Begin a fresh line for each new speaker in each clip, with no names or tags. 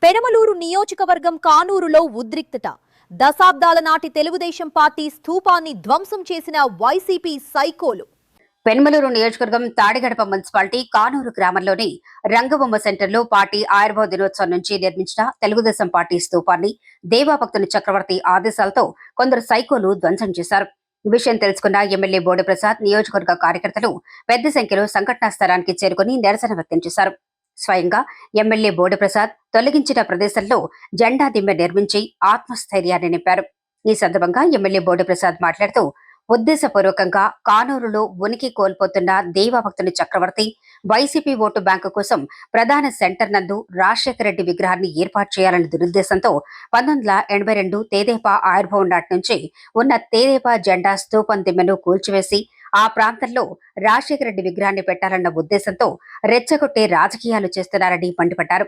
పెనమలూరు నియోజకవర్గం కానూరులో ఉద్రిక్తత. దశాబ్దాల నాటి తెలుగుదేశం పార్టీ స్థూపాన్ని ధ్వంసం చేసిన వైసీపీ సైకోలు.
పెనమలూరు నియోజకవర్గం తాడిగడప మున్సిపాలిటీ కానూరు గ్రామంలోని రంగబొమ్మ సెంటర్లో పార్టీ ఆవిర్భావ దినోత్సవం నుంచి నిర్మించిన తెలుగుదేశం పార్టీ స్థూపాన్ని దేవాభక్తుని చక్రవర్తి ఆదేశాలతో కొందరు సైకోలు ధ్వంసం చేశారు. విషయం తెలుసుకున్న ఎమ్మెల్యే బోడిప్రసాద్, నియోజకవర్గ కార్యకర్తలు పెద్ద సంఖ్యలో సంఘటనా స్థలానికి చేరుకుని నిరసన వ్యక్తం చేశారు. స్వయంగా ఎమ్మెల్యే బోడిప్రసాద్ తొలగించిన ప్రదేశంలో జెండా దిమ్మె నిర్మించి ఆత్మస్థైర్యాన్ని నింపారు. ఈ సందర్భంగా ఎమ్మెల్యే బోడిప్రసాద్ మాట్లాడుతూ, ఉద్దేశపూర్వకంగా కానూరులో ఉనికి కోల్పోతున్న దేవభక్తుని చక్రవర్తి వైసీపీ ఓటు బ్యాంకు కోసం ప్రధాన సెంటర్ నందు రాజశేఖర రెడ్డి విగ్రహాన్ని ఏర్పాటు చేయాలనే దురుద్దేశంతో 1982 తేదేపా ఆవిర్భావం నాటి నుంచి ఉన్న తేదేపా జెండా స్తూపం దిమ్మెను కూల్చివేసి ఆ ప్రాంతంలో రాజశేఖర రెడ్డి విగ్రహాన్ని పెట్టాలన్న ఉద్దేశంతో రెచ్చగొట్టే రాజకీయాలు చేస్తున్నారని మండిపడ్డారు.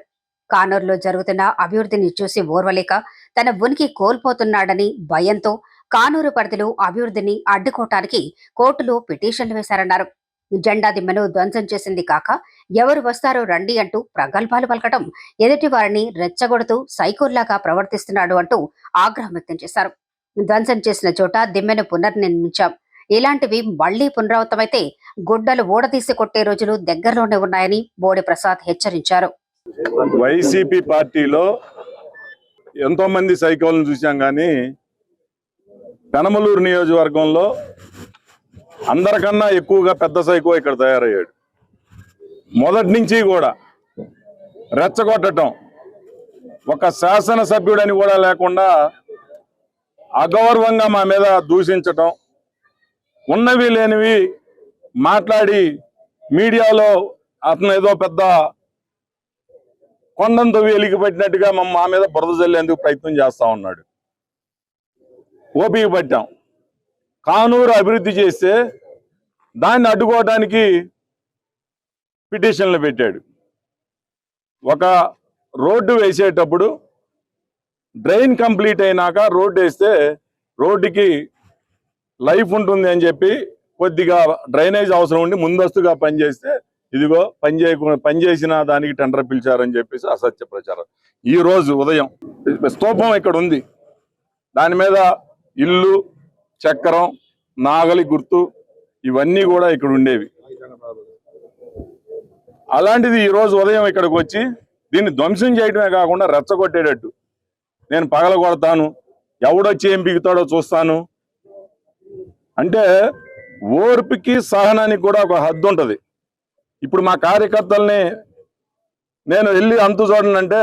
కానూరులో జరుగుతున్న అభివృద్ధిని చూసి ఓర్వలేక తన ఉనికి కోల్పోతున్నాడని భయంతో కానూరు పరిధిలో అభివృద్ధిని అడ్డుకోవటానికి కోర్టులో పిటిషన్లు వేశారన్నారు. జెండా దిమ్మను ధ్వంసం చేసింది కాక ఎవరు వస్తారో రండి అంటూ ప్రగల్భాలు పలకటం, ఎదుటి వారిని రెచ్చగొడుతూ సైకోల్లాగా ప్రవర్తిస్తున్నాడు అంటూ ఆగ్రహం వ్యక్తం చేశారు. ధ్వంసం చేసిన చోట దిమ్మెను పునర్నిర్మించాం, ఇలాంటివి మళ్లీ పునరావృతమైతే గుడ్డలు ఊడదీసి కొట్టే రోజులు దగ్గరలోనే ఉన్నాయని బోడిప్రసాద్ హెచ్చరించారు.
వైసీపీ పార్టీలో ఎంతో మంది సైకోలను చూసాం, కానీ పెనమలూరు నియోజకవర్గంలో అందరికన్నా ఎక్కువగా పెద్ద సైకో ఇక్కడ తయారయ్యాడు. మొదటి నుంచి కూడా రెచ్చగొట్టడం, ఒక శాసనసభ్యుడని కూడా లేకుండా అగౌరవంగా మా మీద దూషించటం, ఉన్నవి లేనివి మాట్లాడి మీడియాలో అతను ఏదో పెద్ద కొండంతో వెలికి పెట్టినట్టుగా మా మీద బురద జల్లేందుకు ప్రయత్నం చేస్తా ఉన్నాడు. ఓపిక పట్టాం. కానూరు అభివృద్ధి చేస్తే దాన్ని అడ్డుకోవడానికి పిటిషన్లు పెట్టాడు. ఒక రోడ్డు వేసేటప్పుడు డ్రైన్ కంప్లీట్ అయినాక రోడ్డు వేస్తే రోడ్డుకి లైఫ్ ఉంటుంది అని చెప్పి కొద్దిగా డ్రైనేజ్ అవసరం ఉండి ముందస్తుగా పనిచేస్తే ఇదిగో పనిచేసిన దానికి టెండర్ పిలిచారని చెప్పేసి అసత్య ప్రచారం. ఈ రోజు ఉదయం స్తూపం ఇక్కడ ఉంది, దాని మీద ఇల్లు, చక్రం, నాగలి గుర్తు ఇవన్నీ కూడా ఇక్కడ ఉండేవి. అలాంటిది ఈ రోజు ఉదయం ఇక్కడికి వచ్చి దీన్ని ధ్వంసం చేయడమే కాకుండా రెచ్చగొట్టేటట్టు, నేను పగలగొడతాను, ఎవడొచ్చి ఏం బిగుతాడో చూస్తాను అంటే, ఓర్పుకి సహనానికి కూడా ఒక హద్దు ఉంటుంది. ఇప్పుడు మా కార్యకర్తల్ని నేను వెళ్ళి అంతు చూడనంటే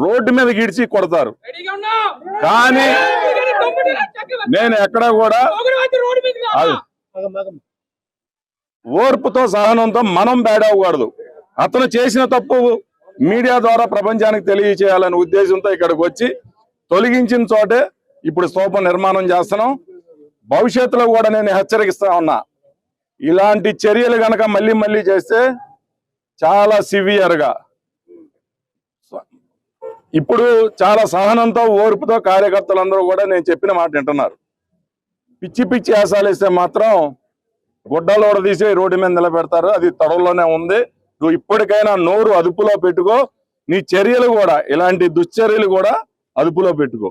రోడ్డు మీద గిడిచి కొడతారు, కానీ నేను ఎక్కడా కూడా ఓర్పుతో సహనంతో మనం బేడవకూడదు. అతను చేసిన తప్పు మీడియా ద్వారా ప్రపంచానికి తెలియచేయాలనే ఉద్దేశంతో ఇక్కడికి వచ్చి తొలగించిన చోటే ఇప్పుడు స్తూపం నిర్మాణం చేస్తున్నాం. భవిష్యత్తులో కూడా నేను హెచ్చరిస్తా ఉన్నా, ఇలాంటి చర్యలు గనక మళ్ళీ మళ్ళీ చేస్తే చాలా సివియర్గా, ఇప్పుడు చాలా సహనంతో ఓర్పుతో కార్యకర్తలందరూ కూడా నేను చెప్పిన మాట వింటున్నారు. పిచ్చి పిచ్చి వేసాలేస్తే మాత్రం గుడ్డలు తీసి రోడ్డు మీద నిలబెడతారు. అది త్వరలోనే ఉంది. నువ్వు ఇప్పటికైనా నోరు అదుపులో పెట్టుకో, నీ చర్యలు కూడా, ఇలాంటి దుశ్చర్యలు కూడా అదుపులో పెట్టుకో.